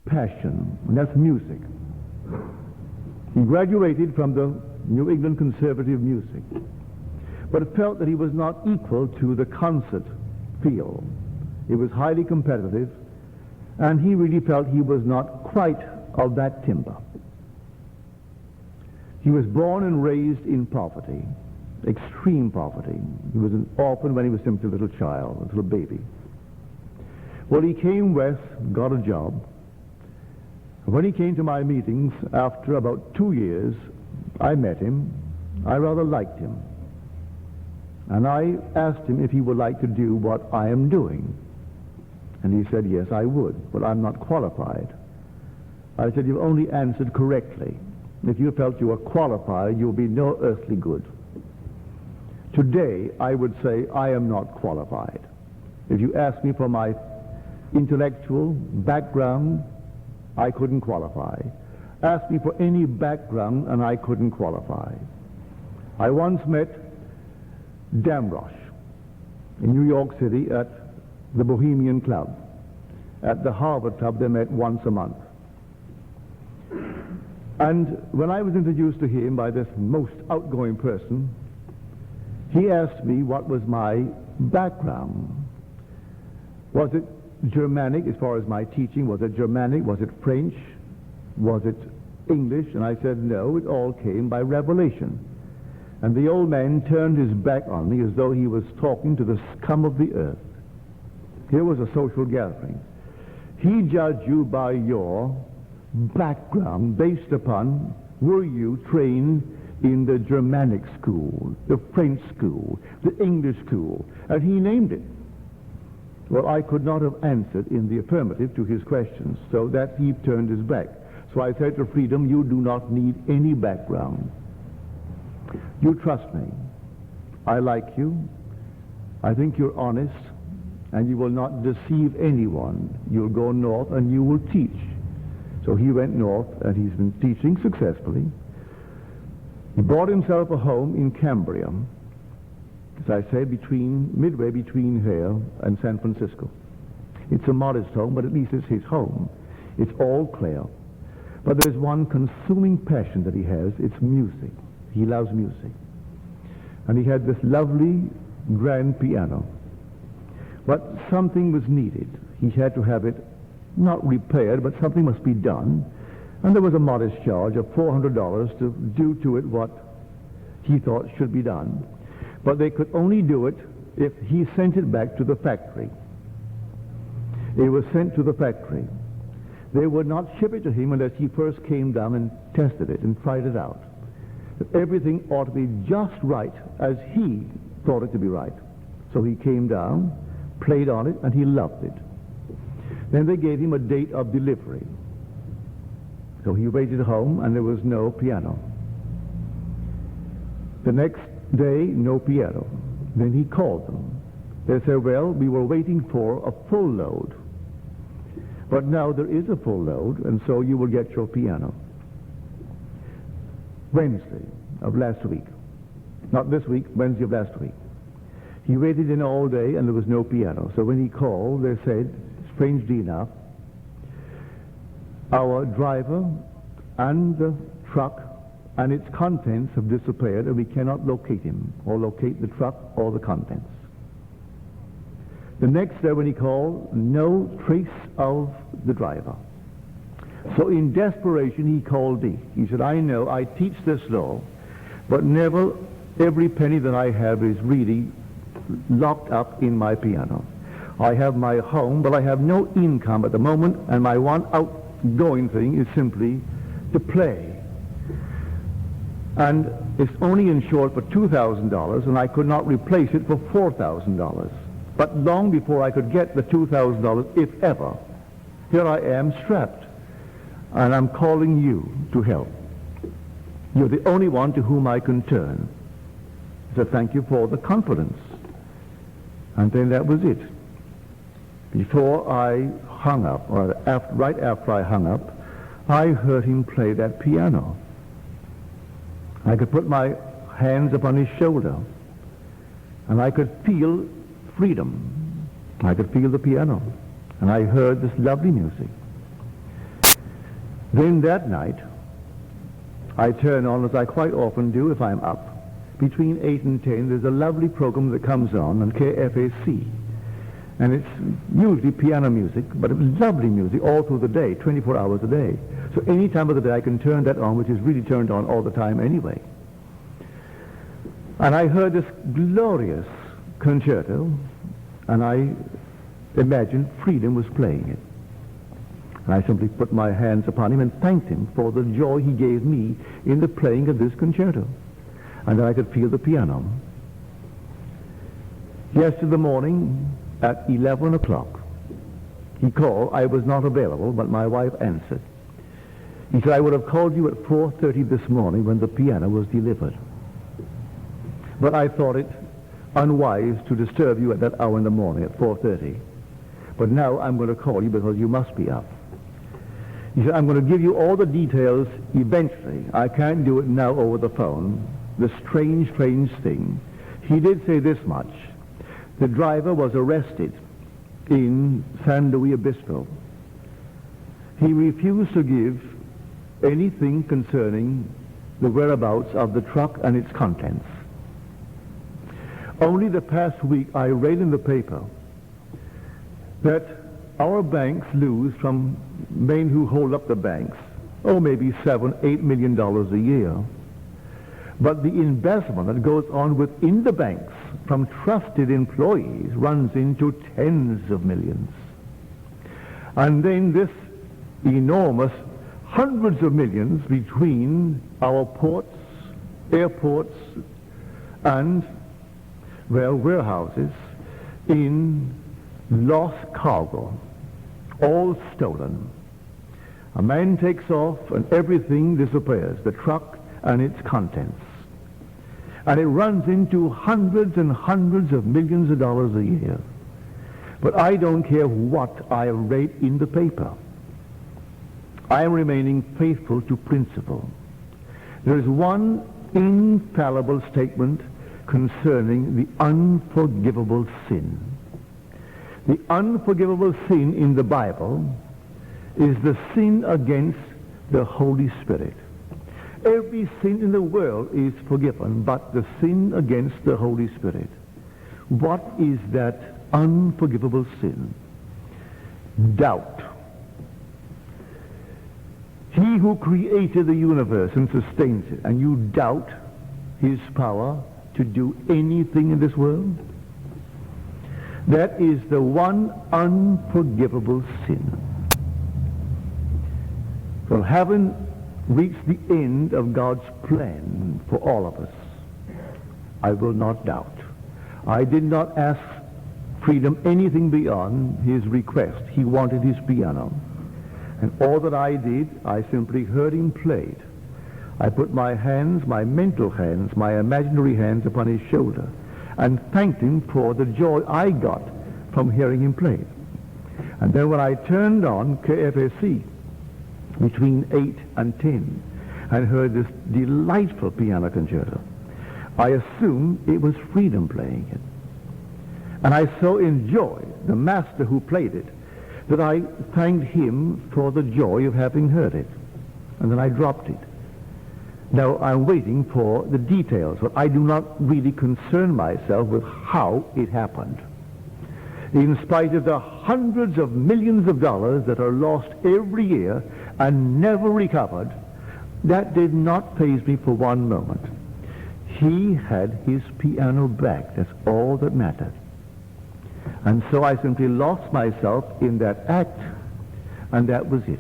passion, and that's music. He graduated from the New England Conservative Music, but felt that he was not equal to the concert field. It was highly competitive, and he really felt he was not quite of that timber. He was born and raised in poverty, extreme poverty. He was an orphan when he was simply a little child, a little baby. Well, he came west, got a job. When he came to my meetings, after about 2 years, I met him. I rather liked him. And I asked him if he would like to do what I am doing. And he said, yes, I would, but I'm not qualified. I said, you've only answered correctly. If you felt you were qualified, you'll be no earthly good. Today, I would say I am not qualified. If you ask me for my intellectual background, I couldn't qualify. Ask me for any background, and I couldn't qualify. I once met Damrosch in New York City at the Bohemian Club. At the Harvard Club, they met once a month. And when I was introduced to him by this most outgoing person, he asked me what was my background. Was it Germanic as far as my teaching? Was it Germanic? Was it French? Was it English? And I said, no, it all came by revelation. And the old man turned his back on me as though he was talking to the scum of the earth. Here was a social gathering. He judged you by your background based upon, were you trained in the Germanic school, the French school, the English school, and he named it. Well, I could not have answered in the affirmative to his questions, so that he turned his back. So I said to Freedom, you do not need any background. You trust me. I like you. I think you're honest, and you will not deceive anyone. You'll go north and you will teach. So he went north, and he's been teaching successfully. He bought himself a home in Cambria, as I say, midway between here and San Francisco. It's a modest home, but at least it's his home. It's all clear. But there's one consuming passion that he has. It's music. He loves music. And he had this lovely grand piano. But something was needed. He had to have it not repaired, but something must be done. And there was a modest charge of $400 to do to it what he thought should be done. But they could only do it if he sent it back to the factory. It was sent to the factory. They would not ship it to him unless he first came down and tested it and tried it out. That everything ought to be just right as he thought it to be right. So he came down, played on it, and he loved it. Then they gave him a date of delivery. So he waited home, and there was no piano. The next day, no piano. Then he called them. They said, well, we were waiting for a full load. But now there is a full load, and so you will get your piano. Wednesday of last week. Not this week, Wednesday of last week. He waited in all day, and there was no piano. So when he called, they said, strangely enough, our driver and the truck and its contents have disappeared, and we cannot locate him, or locate the truck or the contents. The next day when he called, no trace of the driver. So in desperation, he called me. He said, I know, I teach this law, but Neville, every penny that I have is really locked up in my piano. I have my home, but I have no income at the moment, and my one outgoing thing is simply to play. And it's only insured for $2,000, and I could not replace it for $4,000. But long before I could get the $2,000, if ever, here I am strapped, and I'm calling you to help. You're the only one to whom I can turn. So thank you for the confidence. And then that was it. Before I hung up, or right after I hung up, I heard him play that piano. I could put my hands upon his shoulder, and I could feel freedom. I could feel the piano, and I heard this lovely music. Then that night, I turn on, as I quite often do if I'm up. Between 8 and 10, there's a lovely program that comes on KFAC. And it's usually piano music, but it was lovely music all through the day, 24 hours a day. So any time of the day I can turn that on, which is really turned on all the time anyway. And I heard this glorious concerto, and I imagined Freedom was playing it. And I simply put my hands upon him and thanked him for the joy he gave me in the playing of this concerto. And then I could feel the piano. Yesterday morning at 11 o'clock, he called. I was not available, but my wife answered. He said, I would have called you at 4:30 this morning when the piano was delivered. But I thought it unwise to disturb you at that hour in the morning at 4:30. But now I'm going to call you because you must be up. He said, I'm going to give you all the details eventually. I can't do it now over the phone. The strange thing. He did say this much. The driver was arrested in San Luis Obispo. He refused to give anything concerning the whereabouts of the truck and its contents. Only the past week I read in the paper that our banks lose from men who hold up the banks, maybe $7-8 million a year. But the investment that goes on within the banks from trusted employees runs into tens of millions. And then this enormous hundreds of millions between our ports, airports, and, warehouses in lost cargo, all stolen. A man takes off and everything disappears, the truck and its contents. And it runs into hundreds and hundreds of millions of dollars a year. But I don't care what I read in the paper. I am remaining faithful to principle. There is one infallible statement concerning the unforgivable sin. The unforgivable sin in the Bible is the sin against the Holy Spirit. Every sin in the world is forgiven, but the sin against the Holy Spirit. What is that unforgivable sin? Doubt. He who created the universe and sustains it, and you doubt his power to do anything in this world? That is the one unforgivable sin. Well, having reached the end of God's plan for all of us, I will not doubt. I did not ask Freedom anything beyond his request. He wanted his piano. And all that I did, I simply heard him play it. I put my hands, my mental hands, my imaginary hands upon his shoulder and thanked him for the joy I got from hearing him play it. And then when I turned on KFAC between 8 and 10 and heard this delightful piano concerto, I assumed it was Freedom playing it. And I so enjoyed the master who played it that I thanked him for the joy of having heard it. And then I dropped it. Now I'm waiting for the details, but I do not really concern myself with how it happened. In spite of the hundreds of millions of dollars that are lost every year and never recovered, that did not faze me for one moment. He had his piano back. That's all that mattered. And so I simply lost myself in that act, and that was it.